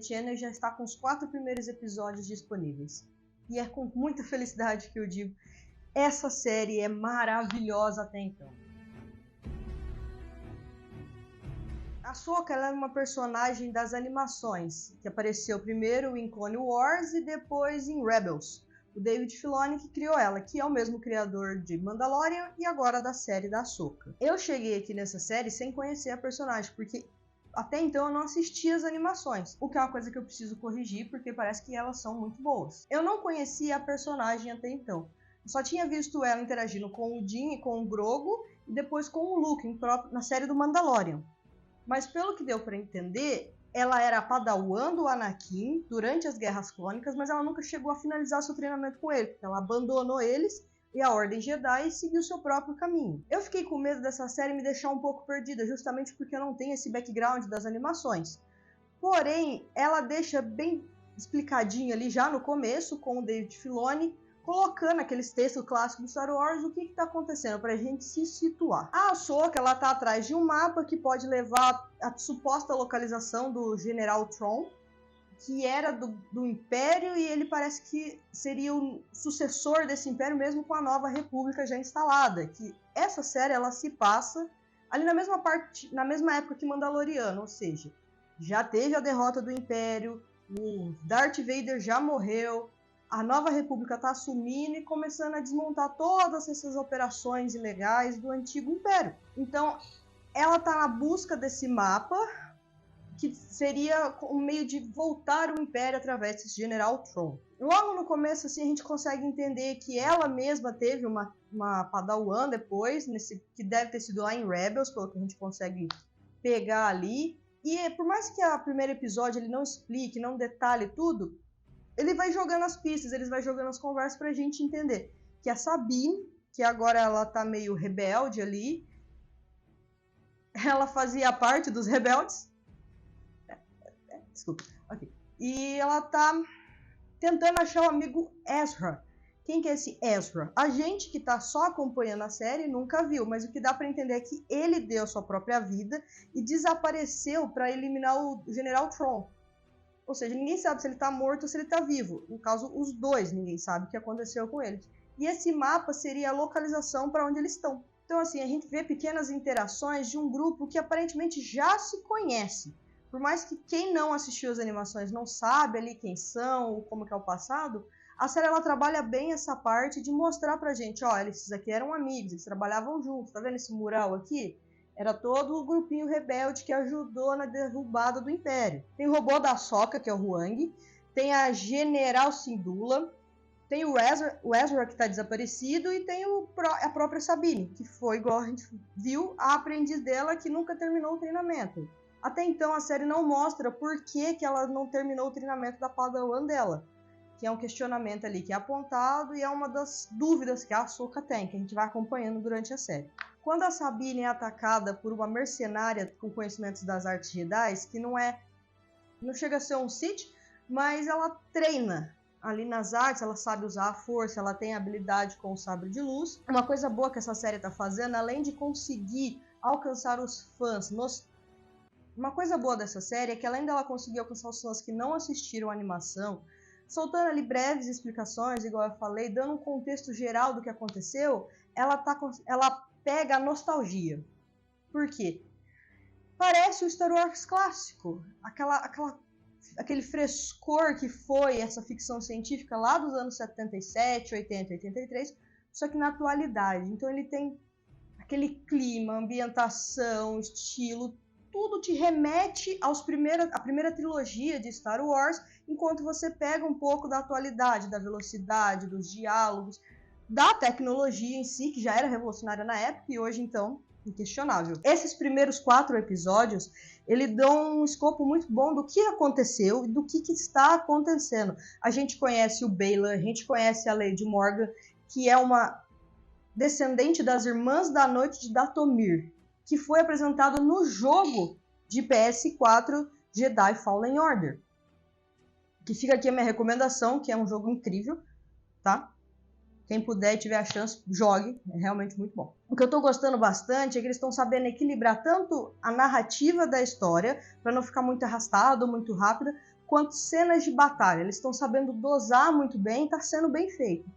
Disney Channel já está com os 4 primeiros episódios disponíveis. E é com muita felicidade que eu digo, essa série é maravilhosa até então. A Ahsoka ela é uma personagem das animações, que apareceu primeiro em Clone Wars e depois em Rebels. O David Filoni que criou ela, que é o mesmo criador de Mandalorian e agora da série da Ahsoka. Eu cheguei aqui nessa série sem conhecer a personagem, porque até então eu não assistia as animações, o que é uma coisa que eu preciso corrigir, porque parece que elas são muito boas. Eu não conhecia a personagem até então. Eu só tinha visto ela interagindo com o Din e com o Grogu, e depois com o Luke, na série do Mandalorian. Mas pelo que deu para entender, ela era a padawan do Anakin durante as Guerras Clônicas, mas ela nunca chegou a finalizar seu treinamento com ele, porque ela abandonou eles e a Ordem Jedi e seguiu seu próprio caminho. Eu fiquei com medo dessa série me deixar um pouco perdida, justamente porque eu não tenho esse background das animações. Porém, ela deixa bem explicadinho ali já no começo, com o David Filoni, colocando aqueles textos clássicos do Star Wars, o que está acontecendo, para a gente se situar. A Ahsoka, ela está atrás de um mapa que pode levar a suposta localização do General Thrawn, que era do Império, e ele parece que seria o sucessor desse Império, mesmo com a nova República já instalada. Que essa série ela se passa ali na mesma época que Mandaloriano, ou seja, já teve a derrota do Império, o Darth Vader já morreu, a nova República está assumindo e começando a desmontar todas essas operações ilegais do antigo Império. Então, ela está na busca desse mapa, que seria um meio de voltar o Império através desse General Thrawn. Logo no começo, assim, a gente consegue entender que ela mesma teve uma padawan depois, que deve ter sido lá em Rebels, pelo que a gente consegue pegar ali. E por mais que o primeiro episódio ele não explique, não detalhe tudo, ele vai jogando as pistas, ele vai jogando as conversas pra gente entender que a Sabine, que agora ela tá meio rebelde ali, ela fazia parte dos rebeldes. Desculpa. Ok. E ela tá tentando achar o amigo Ezra. Quem que é esse Ezra? A gente que tá só acompanhando a série nunca viu, mas o que dá pra entender é que ele deu sua própria vida e desapareceu pra eliminar o General Thrawn. Ou seja, ninguém sabe se ele tá morto ou se ele tá vivo. No caso, os dois, ninguém sabe o que aconteceu com eles. E esse mapa seria a localização para onde eles estão. Então, assim, a gente vê pequenas interações de um grupo que aparentemente já se conhece. Por mais que quem não assistiu as animações não sabe ali quem são, como que é o passado, a série ela trabalha bem essa parte de mostrar pra gente, ó, esses aqui eram amigos, eles trabalhavam juntos, tá vendo esse mural aqui? Era todo o grupinho rebelde que ajudou na derrubada do Império. Tem o robô da Ahsoka, que é o Huang, tem a General Syndulla, tem o Ezra que está desaparecido, e tem a própria Sabine, que foi, igual a gente viu, a aprendiz dela que nunca terminou o treinamento. Até então a série não mostra por que ela não terminou o treinamento da padawan dela, que é um questionamento ali que é apontado e é uma das dúvidas que a Ahsoka tem, que a gente vai acompanhando durante a série. Quando a Sabine é atacada por uma mercenária com conhecimentos das artes Jedi, que não chega a ser um Sith, mas ela treina ali nas artes, ela sabe usar a força, ela tem habilidade com o sabre de luz. Uma coisa boa que essa série está fazendo, além de conseguir alcançar os fãs, uma coisa boa dessa série é que além dela conseguir alcançar os fãs que não assistiram a animação, soltando ali breves explicações, igual eu falei, dando um contexto geral do que aconteceu, ela pega a nostalgia. Por quê? Parece o Star Wars clássico, aquele frescor que foi essa ficção científica lá dos anos 77, 80, 83, só que na atualidade. Então ele tem aquele clima, ambientação, estilo, tudo te remete à primeira trilogia de Star Wars, enquanto você pega um pouco da atualidade, da velocidade, dos diálogos, da tecnologia em si, que já era revolucionária na época e hoje, então, inquestionável. Esses primeiros 4 episódios, ele dão um escopo muito bom do que aconteceu e do que está acontecendo. A gente conhece o Baylan, a gente conhece a Lady Morgan, que é uma descendente das Irmãs da Noite de Dathomir, que foi apresentado no jogo de PS4 Jedi Fallen Order. Que fica aqui a minha recomendação, que é um jogo incrível, tá? Quem puder e tiver a chance, jogue, é realmente muito bom. O que eu tô gostando bastante é que eles estão sabendo equilibrar tanto a narrativa da história, para não ficar muito arrastada ou muito rápida, quanto cenas de batalha. Eles estão sabendo dosar muito bem, tá sendo bem feito.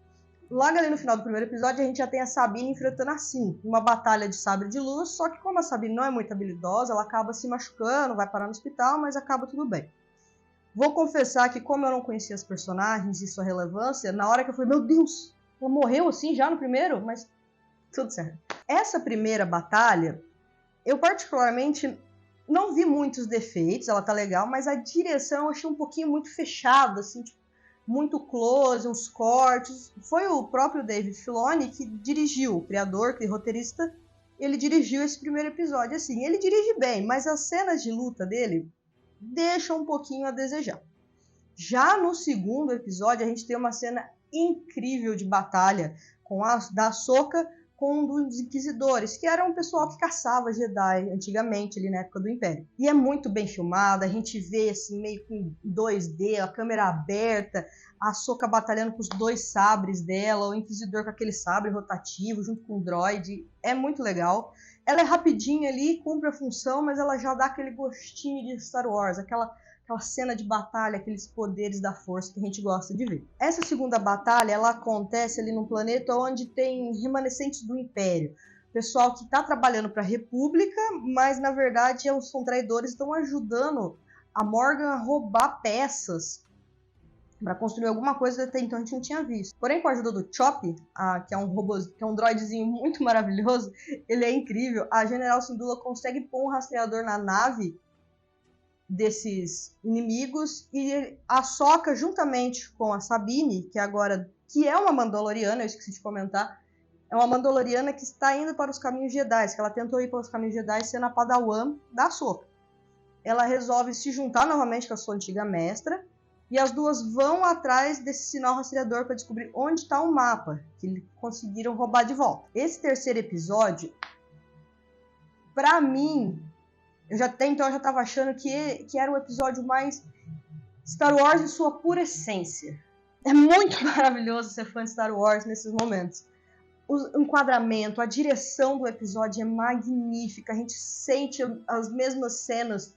Logo ali no final do primeiro episódio, a gente já tem a Sabine enfrentando a Sim, uma batalha de sabre de luz, só que como a Sabine não é muito habilidosa, ela acaba se machucando, vai parar no hospital, mas acaba tudo bem. Vou confessar que como eu não conhecia os personagens e sua relevância, na hora que eu falei, meu Deus, ela morreu assim já no primeiro? Mas tudo certo. Essa primeira batalha, eu particularmente não vi muitos defeitos, ela tá legal, mas a direção eu achei um pouquinho muito fechada, assim, tipo, muito close, uns cortes. Foi o próprio David Filoni que dirigiu, o criador, que roteirista, ele dirigiu esse primeiro episódio. Assim, ele dirige bem, mas as cenas de luta dele deixam um pouquinho a desejar. Já no segundo episódio, a gente tem uma cena incrível de batalha da Ahsoka com um dos Inquisidores, que era um pessoal que caçava Jedi antigamente, ali na época do Império. E é muito bem filmado, a gente vê assim, meio com 2D, a câmera aberta, a Ahsoka batalhando com os dois sabres dela, o Inquisidor com aquele sabre rotativo, junto com o droid. É muito legal. Ela é rapidinha ali, cumpre a função, mas ela já dá aquele gostinho de Star Wars, aquela cena de batalha, aqueles poderes da força que a gente gosta de ver. Essa segunda batalha, ela acontece ali num planeta onde tem remanescentes do Império. Pessoal que está trabalhando para a República, mas na verdade são traidores, estão ajudando a Morgan a roubar peças para construir alguma coisa que até então a gente não tinha visto. Porém, com a ajuda do Chop, que é um robô, que é um droidzinho muito maravilhoso, ele é incrível, a General Syndulla consegue pôr um rastreador na nave desses inimigos, e a Ahsoka, juntamente com a Sabine, que é uma Mandaloriana, eu esqueci de comentar, é uma Mandaloriana que está indo para os caminhos Jedi, que ela tentou ir para os caminhos Jedi sendo a Padawan da Ahsoka. Ela resolve se juntar novamente com a sua antiga mestra, e as duas vão atrás desse sinal rastreador para descobrir onde está o mapa, que eles conseguiram roubar de volta. Esse terceiro episódio, para mim, eu já estava achando que era o episódio mais Star Wars em sua pura essência. É muito maravilhoso ser fã de Star Wars nesses momentos. O enquadramento, a direção do episódio é magnífica. A gente sente as mesmas cenas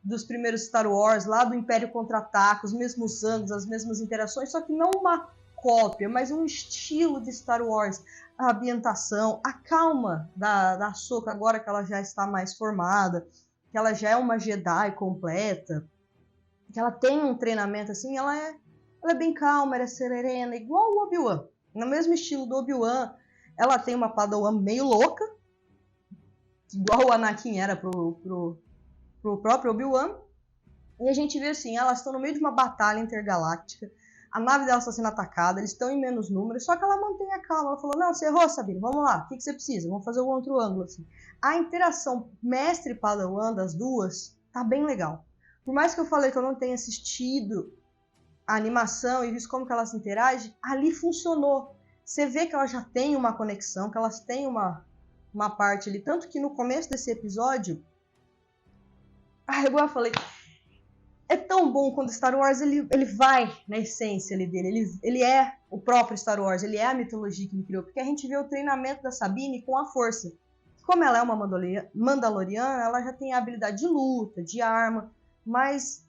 dos primeiros Star Wars, lá do Império Contra-Ataca, os mesmos ângulos, as mesmas interações, só que não uma cópia, mas um estilo de Star Wars. A ambientação, a calma da Ahsoka, agora que ela já está mais formada, que ela já é uma Jedi completa, que ela tem um treinamento assim, ela é bem calma, ela é serena, igual o Obi-Wan. No mesmo estilo do Obi-Wan, ela tem uma Padawan meio louca, igual o Anakin era pro próprio Obi-Wan. E a gente vê assim, elas estão no meio de uma batalha intergaláctica, a nave dela está sendo atacada, eles estão em menos números, só que ela mantém a calma. Ela falou, não, você errou, Sabine, vamos lá, o que você precisa? Vamos fazer um outro ângulo. Assim. A interação mestre-padawan das duas tá bem legal. Por mais que eu falei que eu não tenha assistido a animação e visto como que elas interagem, ali funcionou. Você vê que elas já têm uma conexão, que elas têm uma parte ali. Tanto que no começo desse episódio, igual eu falei, é tão bom quando Star Wars ele vai na essência ali dele. Ele é o próprio Star Wars, ele é a mitologia que ele criou. Porque a gente vê o treinamento da Sabine com a força. Como ela é uma Mandaloriana, ela já tem a habilidade de luta, de arma, mas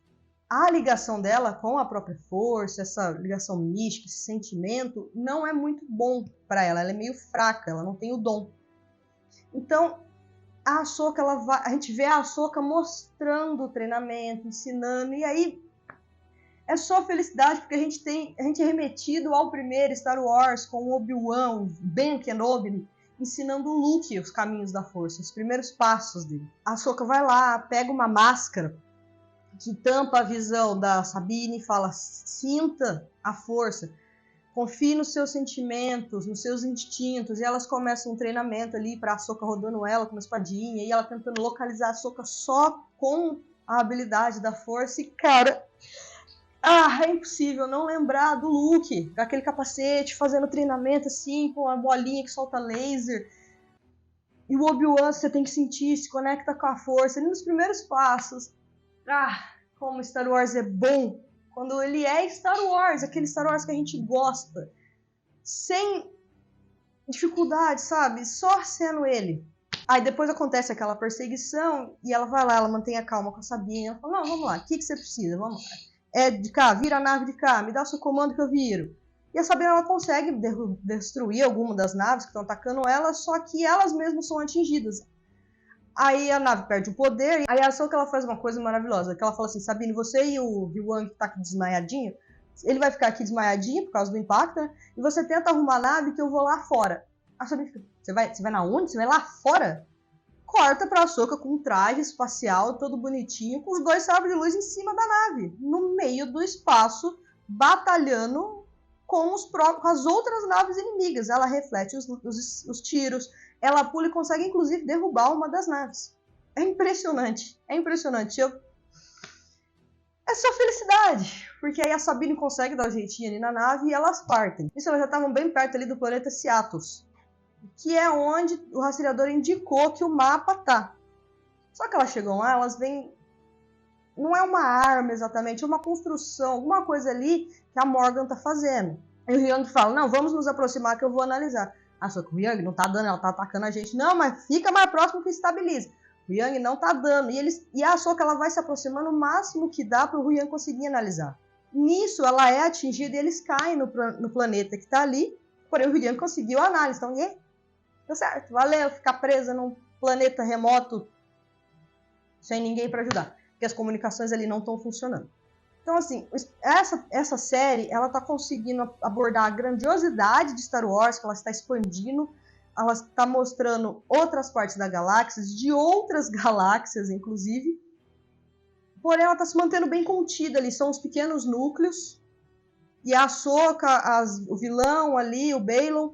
a ligação dela com a própria força, essa ligação mística, esse sentimento, não é muito bom para ela. Ela é meio fraca, ela não tem o dom. Então, a Ahsoka, a gente vê a Ahsoka mostrando o treinamento, ensinando, e aí é só felicidade, porque a gente é remetido ao primeiro Star Wars com o Obi-Wan, o Ben Kenobi, ensinando o Luke os caminhos da força, os primeiros passos dele. A Ahsoka vai lá, pega uma máscara que tampa a visão da Sabine e fala, sinta a força, confie nos seus sentimentos, nos seus instintos, e elas começam um treinamento ali para a Ahsoka rodando ela com uma espadinha, e ela tentando localizar a Ahsoka só com a habilidade da força, e cara, é impossível não lembrar do Luke, com aquele capacete, fazendo treinamento assim, com a bolinha que solta laser, e o Obi-Wan você tem que sentir, se conecta com a força, ali nos primeiros passos. Como Star Wars é bom quando ele é Star Wars, aquele Star Wars que a gente gosta, sem dificuldade, sabe? Só sendo ele. Aí depois acontece aquela perseguição e ela vai lá, ela mantém a calma com a Sabine, ela fala, não, vamos lá, o que você precisa? Vamos lá. é de cá, vira a nave de cá, me dá o seu comando que eu viro. E a Sabine, ela consegue destruir alguma das naves que estão atacando ela, só que elas mesmas são atingidas. Aí a nave perde o poder, aí a Ahsoka, ela faz uma coisa maravilhosa, que ela fala assim, Sabine, você e o Wang que tá aqui desmaiadinho, ele vai ficar aqui desmaiadinho por causa do impacto, né? E você tenta arrumar a nave que eu vou lá fora. A Sabine fica, você vai na onde? Você vai lá fora? Corta pra Ahsoka com um traje espacial todo bonitinho, com os 2 sabres de luz em cima da nave, no meio do espaço, batalhando com as outras naves inimigas. Ela reflete os tiros, ela pula e consegue inclusive derrubar uma das naves. É impressionante, é impressionante. É só felicidade, porque aí a Sabine consegue dar o jeitinho ali na nave e elas partem. Isso, elas já estavam bem perto ali do planeta Seatos, que é onde o rastreador indicou que o mapa tá. Só que elas chegam lá, elas veem... Não é uma arma exatamente, é uma construção, alguma coisa ali que a Morgan tá fazendo. E o Hyung fala, não, vamos nos aproximar que eu vou analisar. Ah, só que o Hyung não tá dando, ela tá atacando a gente. Não, mas fica mais próximo que estabiliza. O Hyung não tá dando. E a Ahsoka, ela vai se aproximando o máximo que dá para o Hyung conseguir analisar. Nisso, ela é atingida e eles caem no planeta que tá ali. Porém, o Hyung conseguiu a análise. Então, tá certo, valeu ficar presa num planeta remoto sem ninguém para ajudar. Porque as comunicações ali não estão funcionando. Então, assim, essa série, ela tá conseguindo abordar a grandiosidade de Star Wars, que ela está expandindo, ela está mostrando outras partes da galáxia, de outras galáxias, inclusive. Porém, ela está se mantendo bem contida ali, são os pequenos núcleos. E a Ahsoka, o vilão ali, o Baylan,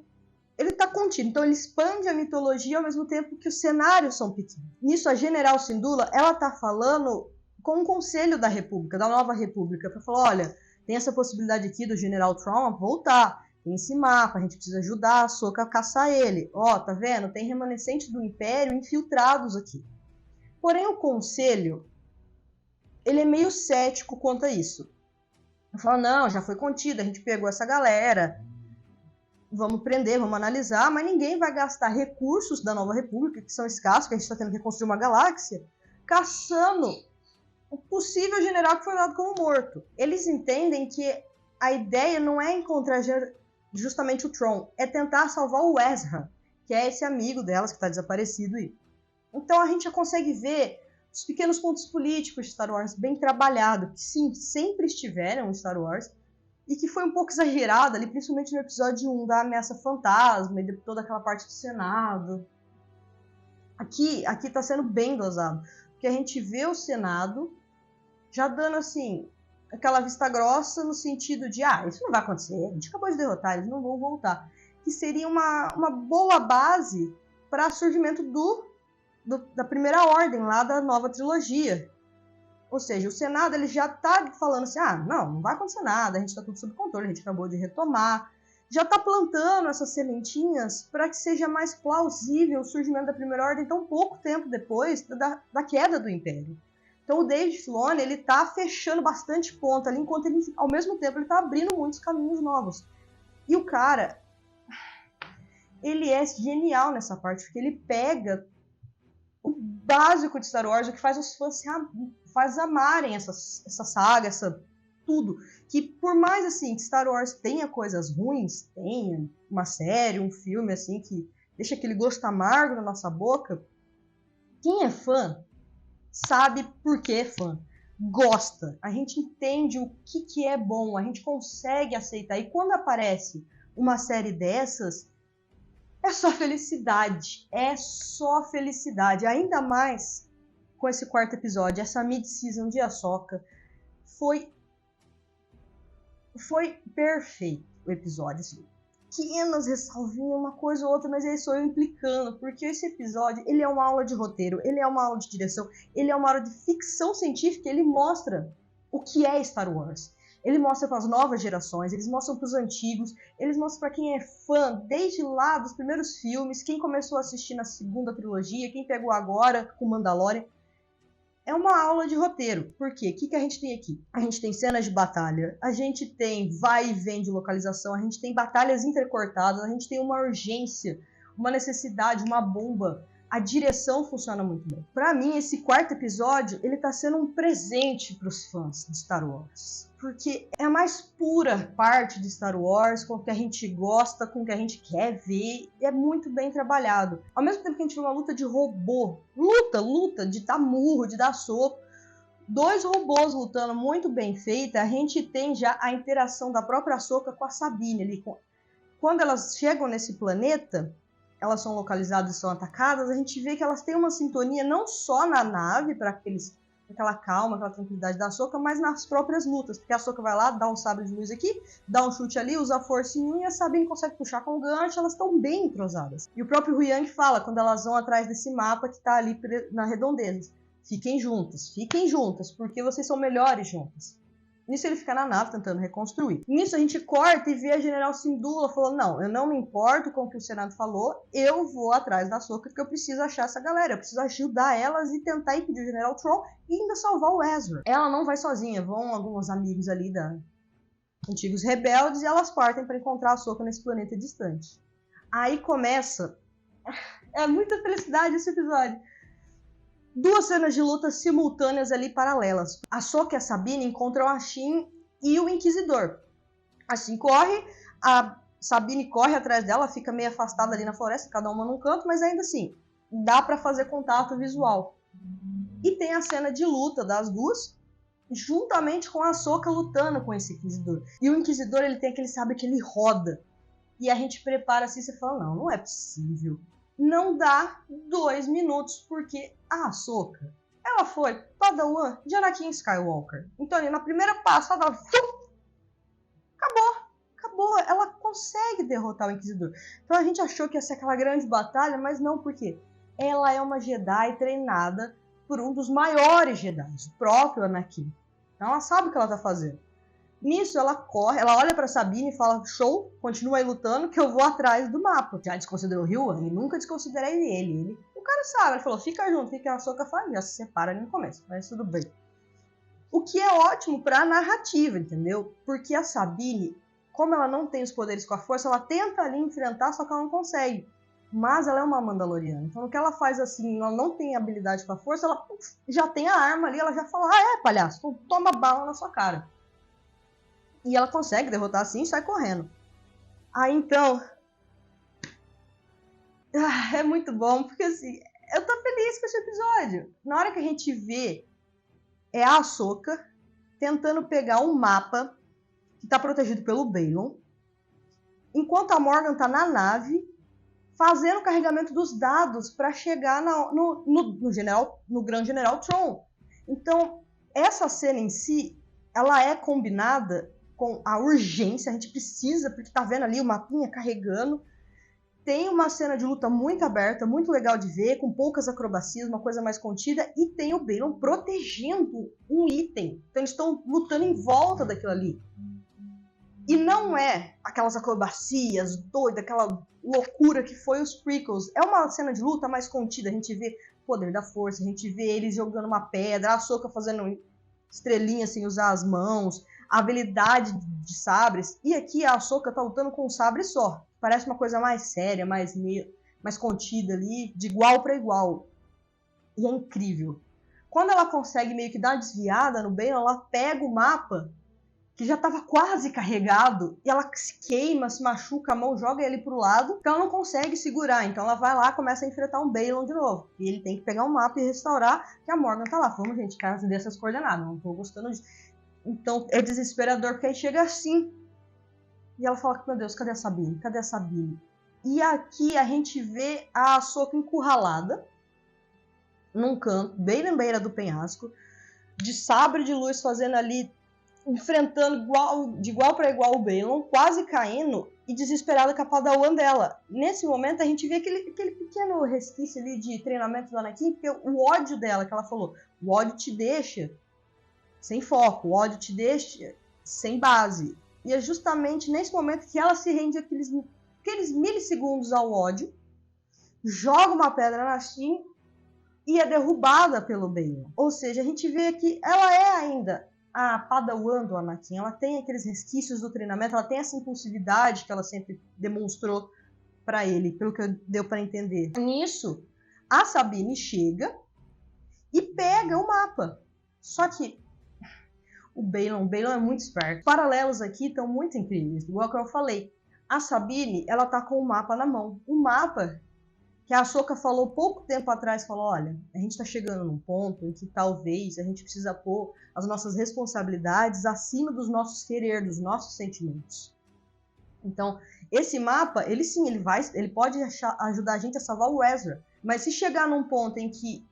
ele está contido. Então, ele expande a mitologia ao mesmo tempo que os cenários são pequenos. Nisso, a General Syndulla, ela está falando com o Conselho da República, da Nova República, para falar, olha, tem essa possibilidade aqui do General Trump voltar, tem esse mapa, a gente precisa ajudar a Ahsoka a caçar ele. Ó, tá vendo? Tem remanescentes do Império infiltrados aqui. Porém, o Conselho, ele é meio cético quanto a isso. Ele fala, não, já foi contido, a gente pegou essa galera, vamos prender, vamos analisar, mas ninguém vai gastar recursos da Nova República, que são escassos, que a gente está tendo que reconstruir uma galáxia, caçando o possível general que foi dado como morto. Eles entendem que a ideia não é encontrar justamente o Tron, é tentar salvar o Ezra, que é esse amigo delas que está desaparecido aí. Então a gente já consegue ver os pequenos pontos políticos de Star Wars bem trabalhados, que sim, sempre estiveram em Star Wars, e que foi um pouco exagerado ali, principalmente no episódio 1 da Ameaça Fantasma e de toda aquela parte do Senado. Aqui tá sendo bem dosado, porque a gente vê o Senado já dando, assim, aquela vista grossa no sentido de, isso não vai acontecer, a gente acabou de derrotar, eles não vão voltar. Que seria uma boa base para surgimento da Primeira Ordem, lá da nova trilogia. Ou seja, o Senado ele já está falando assim, não vai acontecer nada, a gente está tudo sob controle, a gente acabou de retomar. Já está plantando essas sementinhas para que seja mais plausível o surgimento da Primeira Ordem tão pouco tempo depois da queda do Império. Então o Dave Filoni, ele tá fechando bastante ponta ali, enquanto ele, ao mesmo tempo, ele tá abrindo muitos caminhos novos. E o cara, ele é genial nessa parte, porque ele pega o básico de Star Wars, o que faz os fãs amarem essa saga, tudo. Que por mais, assim, que Star Wars tenha coisas ruins, tenha uma série, um filme, assim, que deixa aquele gosto amargo na nossa boca, quem é fã sabe por que é fã, gosta, a gente entende o que é bom, a gente consegue aceitar, e quando aparece uma série dessas, é só felicidade, ainda mais com esse 4º episódio, essa mid-season de Ahsoka, foi perfeito o episódio, assim. Pequenas ressalvinhas, uma coisa ou outra, mas é só eu implicando, porque esse episódio, ele é uma aula de roteiro, ele é uma aula de direção, ele é uma aula de ficção científica, ele mostra o que é Star Wars. Ele mostra para as novas gerações, eles mostram para os antigos, eles mostram para quem é fã, desde lá dos primeiros filmes, quem começou a assistir na 2ª trilogia, quem pegou agora com Mandalorian. É uma aula de roteiro. Por quê? O que a gente tem aqui? A gente tem cenas de batalha, a gente tem vai e vem de localização, a gente tem batalhas intercortadas, a gente tem uma urgência, uma necessidade, uma bomba A direção funciona muito bem. Pra mim, esse quarto episódio, ele tá sendo um presente pros fãs de Star Wars. Porque é a mais pura parte de Star Wars, com o que a gente gosta, com o que a gente quer ver. E é muito bem trabalhado. Ao mesmo tempo que a gente vê uma luta de robô. Luta, de dar murro, de dar soco. 2 robôs lutando muito bem feita. A gente tem já a interação da própria Ahsoka com a Sabine ali. Quando elas chegam nesse planeta, elas são localizadas e são atacadas, a gente vê que elas têm uma sintonia não só na nave, para aquela calma, aquela tranquilidade da Ahsoka, mas nas próprias lutas. Porque a Ahsoka vai lá, dá um sabre de luz aqui, dá um chute ali, usa a força em um e a Sabine consegue puxar com o gancho, elas estão bem entrosadas. E o próprio Huyang fala, quando elas vão atrás desse mapa que está ali na redondeza, fiquem juntas, porque vocês são melhores juntas. Nisso ele fica na nave tentando reconstruir. Nisso a gente corta e vê a General Syndulla falando, não, eu não me importo com o que o Senado falou, eu vou atrás da Ahsoka porque eu preciso achar essa galera, eu preciso ajudar elas e tentar impedir o General Thrawn e ainda salvar o Ezra. Ela não vai sozinha, vão alguns amigos ali antigos rebeldes e elas partem para encontrar a Ahsoka nesse planeta distante. Aí começa... É muita felicidade esse episódio. 2 cenas de luta simultâneas ali paralelas. A Ahsoka e a Sabine encontram a Shin e o Inquisidor. A Shin corre, a Sabine corre atrás dela, fica meio afastada ali na floresta, cada uma num canto, mas ainda assim, dá pra fazer contato visual. E tem a cena de luta das duas, juntamente com a Ahsoka lutando com esse Inquisidor. E o Inquisidor, ele tem aquele sabre que ele roda. E a gente prepara assim, você fala, não é possível. Não dá 2 minutos, porque a Ahsoka, ela foi Padawan de Anakin Skywalker. Então, ali, na primeira passada, ela... Acabou. Ela consegue derrotar o Inquisidor. Então, a gente achou que ia ser aquela grande batalha, mas não, porque ela é uma Jedi treinada por um dos maiores Jedi, o próprio Anakin. Então, ela sabe o que ela tá fazendo. Nisso, ela corre, ela olha pra Sabine e fala, show, continua aí lutando que eu vou atrás do mapa. Já desconsiderou o Huyang? Nunca desconsiderei ele. O cara sabe, ele falou, fica junto, fica a Ahsoka já se separa ali no começo, mas tudo bem. O que é ótimo pra narrativa, entendeu? Porque a Sabine, como ela não tem os poderes com a força, ela tenta ali enfrentar, só que ela não consegue. Mas ela é uma Mandaloriana, então o que ela faz assim, ela não tem habilidade com a força, ela já tem a arma ali, ela já fala, palhaço, então toma bala na sua cara. E ela consegue derrotar assim e sai correndo. Aí então... é muito bom, porque assim, eu tô feliz com esse episódio. Na hora que a gente vê, é a Ahsoka tentando pegar um mapa que tá protegido pelo Baylan, enquanto a Morgan tá na nave, fazendo o carregamento dos dados para chegar no Grande General Thrawn. Então, essa cena em si, ela é combinada com a urgência, a gente precisa, porque tá vendo ali o mapinha carregando. Tem uma cena de luta muito aberta, muito legal de ver, com poucas acrobacias, uma coisa mais contida, e tem o Baylan protegendo um item. Então eles estão lutando em volta daquilo ali. E não é aquelas acrobacias doidas, aquela loucura que foi os prequels. É uma cena de luta mais contida, a gente vê o poder da força, a gente vê eles jogando uma pedra, a Ahsoka fazendo estrelinha sem usar as mãos, a habilidade de sabres. E aqui a Ahsoka tá lutando com um sabre só. Parece uma coisa mais séria, mais contida ali, de igual para igual. E é incrível. Quando ela consegue meio que dar uma desviada no Baylan, ela pega o mapa, que já estava quase carregado, e ela se queima, se machuca a mão, joga ele pro lado, então ela não consegue segurar. Então ela vai lá e começa a enfrentar um Baylan de novo. E ele tem que pegar um mapa e restaurar, que a Morgan tá lá. Vamos, gente, cara, dessas coordenadas, não tô gostando disso. Então é desesperador, porque aí chega assim. E ela fala, meu Deus, cadê a Sabine? Cadê a Sabine? E aqui a gente vê a Ahsoka encurralada, num canto, bem na beira do penhasco, de sabre de luz fazendo ali, enfrentando de igual para igual o Baylan, quase caindo e desesperada com a Padawan dela. Nesse momento a gente vê aquele pequeno resquício ali de treinamento do Anakin, porque o ódio dela, que ela falou, o ódio te deixa sem foco, o ódio te deixa sem base. E é justamente nesse momento que ela se rende aqueles milissegundos ao ódio, joga uma pedra na Shin e é derrubada pelo Baylan. Ou seja, a gente vê que ela é ainda a Padawan do Anakin, ela tem aqueles resquícios do treinamento, ela tem essa impulsividade que ela sempre demonstrou para ele, pelo que deu para entender. Nisso, A Sabine chega e pega o mapa. Só que o Balon é muito esperto. Os paralelos aqui estão muito incríveis. Igual que eu falei, a Sabine, ela tá com o mapa na mão. O mapa que a Ahsoka falou pouco tempo atrás, falou, olha, a gente tá chegando num ponto em que talvez a gente precisa pôr as nossas responsabilidades acima dos nossos querer, dos nossos sentimentos. Então, esse mapa, ele sim, ele pode ajudar a gente a salvar o Ezra. Mas se chegar num ponto em que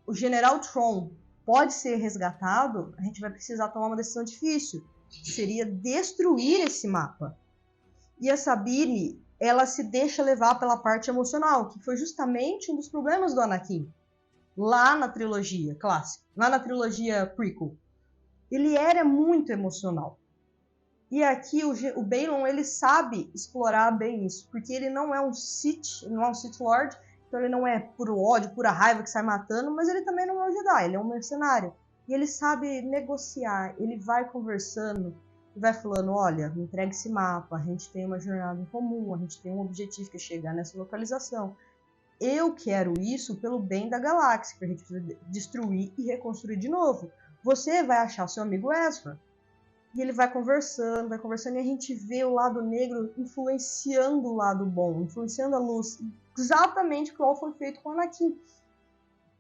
o General Thrawn pode ser resgatado, a gente vai precisar tomar uma decisão difícil. Seria destruir esse mapa. E a Sabine, ela se deixa levar pela parte emocional, que foi justamente um dos problemas do Anakin. Lá na trilogia clássica, lá na trilogia prequel. Ele era muito emocional. E aqui o Balon, ele sabe explorar bem isso, porque ele não é um Sith, ele não é um Sith Lord, então ele não é puro ódio, pura raiva que sai matando, mas ele também não é um Jedi, ele é um mercenário. E ele sabe negociar, ele vai conversando e vai falando, olha, me entrega esse mapa, a gente tem uma jornada em comum, a gente tem um objetivo que é chegar nessa localização. Eu quero isso pelo bem da galáxia, que a gente precisa destruir e reconstruir de novo. Você vai achar o seu amigo Ezra. E ele vai conversando, e a gente vê o lado negro influenciando o lado bom, influenciando a luz. Exatamente como foi feito com o Anakin.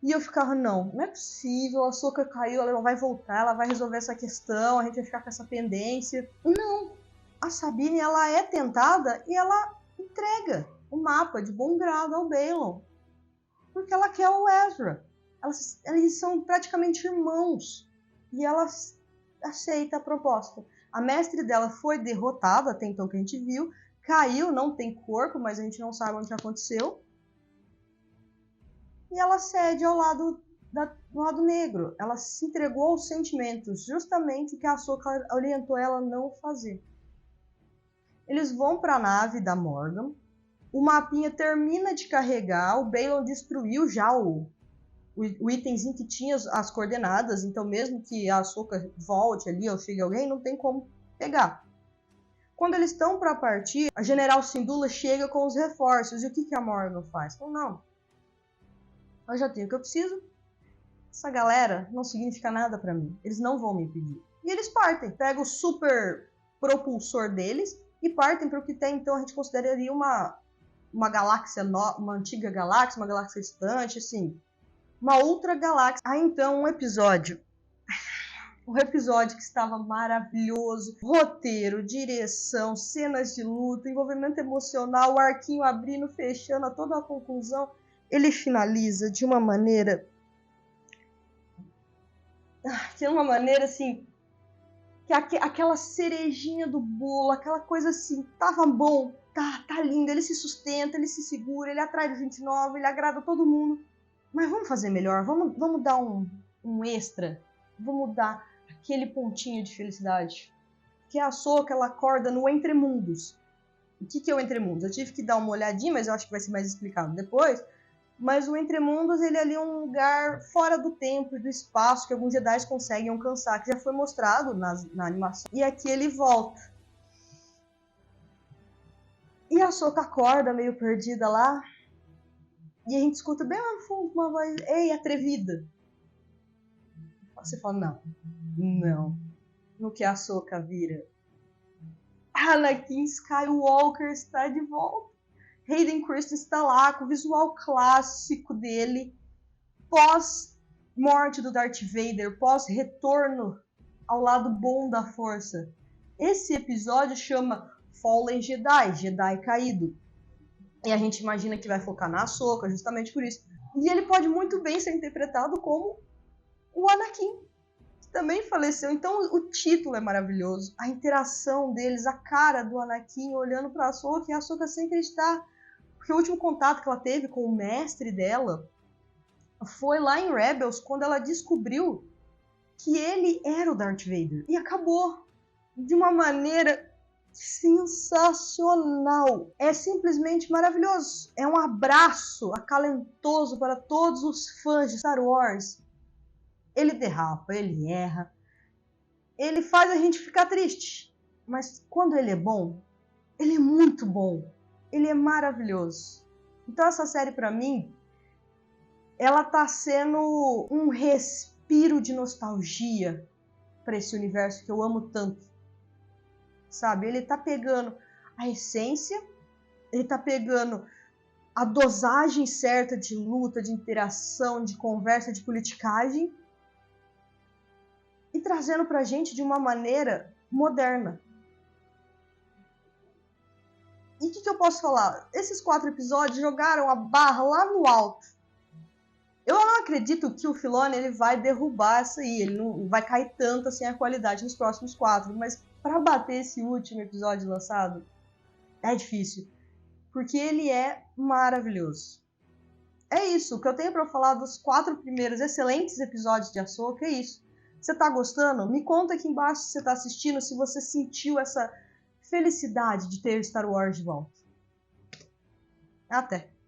E eu ficava, não é possível, a Ahsoka caiu, ela vai voltar, ela vai resolver essa questão, a gente vai ficar com essa pendência. Não, a Sabine, ela é tentada e ela entrega o mapa de bom grado ao Balon. Porque ela quer o Ezra. Eles são praticamente irmãos. E ela aceita a proposta. A mestre dela foi derrotada, até então que a gente viu, caiu, não tem corpo, mas a gente não sabe onde aconteceu. E ela cede ao lado do lado negro. Ela se entregou aos sentimentos, justamente o que a Ahsoka orientou ela a não fazer. Eles vão para a nave da Morgan. O mapinha termina de carregar. O Balon destruiu já o itemzinho que tinha as coordenadas, então mesmo que a Ahsoka volte ali ou chegue alguém, não tem como pegar. Quando eles estão para partir, a General Syndulla chega com os reforços. E o que a Morgan faz? Fala, não, eu já tenho o que eu preciso. Essa galera não significa nada para mim. Eles não vão me impedir. E eles partem. Pegam o super propulsor deles e partem para o que até então a gente consideraria uma galáxia, uma antiga galáxia, uma galáxia distante, assim, uma outra galáxia. Aí então um episódio que estava maravilhoso, roteiro, direção, cenas de luta, envolvimento emocional, o arquinho abrindo, fechando, a toda a conclusão, ele finaliza de uma maneira assim, que aquela cerejinha do bolo, aquela coisa assim, tava bom, tá lindo, ele se sustenta, ele se segura, ele atrai gente nova, ele agrada todo mundo. Mas vamos fazer melhor, vamos dar um extra, vamos dar aquele pontinho de felicidade. Que a Ahsoka, ela acorda no Entremundos. O que é o Entremundos? Eu tive que dar uma olhadinha, mas eu acho que vai ser mais explicado depois. Mas o Entremundos, ele é ali um lugar fora do tempo e do espaço que alguns Jedi conseguem alcançar, que já foi mostrado na animação. E aqui ele volta. E a Ahsoka acorda meio perdida lá. E a gente escuta bem lá no fundo uma voz, ei, atrevida. Você fala, não. No que a Ahsoka vira. Anakin Skywalker está de volta. Hayden Christensen está lá com o visual clássico dele, pós-morte do Darth Vader, pós-retorno ao lado bom da Força. Esse episódio chama Fallen Jedi, Jedi Caído. E a gente imagina que vai focar na Ahsoka, justamente por isso. E ele pode muito bem ser interpretado como o Anakin, que também faleceu. Então o título é maravilhoso, a interação deles, a cara do Anakin olhando para a Ahsoka, e a Ahsoka sem acreditar. Porque o último contato que ela teve com o mestre dela foi lá em Rebels, quando ela descobriu que ele era o Darth Vader. E acabou de uma maneira sensacional. É simplesmente maravilhoso. É um abraço acalentoso para todos os fãs de Star Wars. Ele derrapa, ele erra, ele faz a gente ficar triste. Mas quando ele é bom, ele é muito bom. Ele é maravilhoso. Então essa série, pra mim, ela tá sendo um respiro de nostalgia para esse universo que eu amo tanto. Sabe? Ele tá pegando a essência, ele tá pegando a dosagem certa de luta, de interação, de conversa, de politicagem e trazendo pra gente de uma maneira moderna. E o que eu posso falar? Esses 4 episódios jogaram a barra lá no alto. Eu não acredito que o Filoni ele vai derrubar isso aí, ele não vai cair tanto assim a qualidade nos próximos 4, mas para bater esse último episódio lançado é difícil, porque ele é maravilhoso. É isso, o que eu tenho para falar dos 4 primeiros excelentes episódios de Ahsoka é isso. Você tá gostando? Me conta aqui embaixo se você tá assistindo, se você sentiu essa felicidade de ter Star Wars de volta. Até!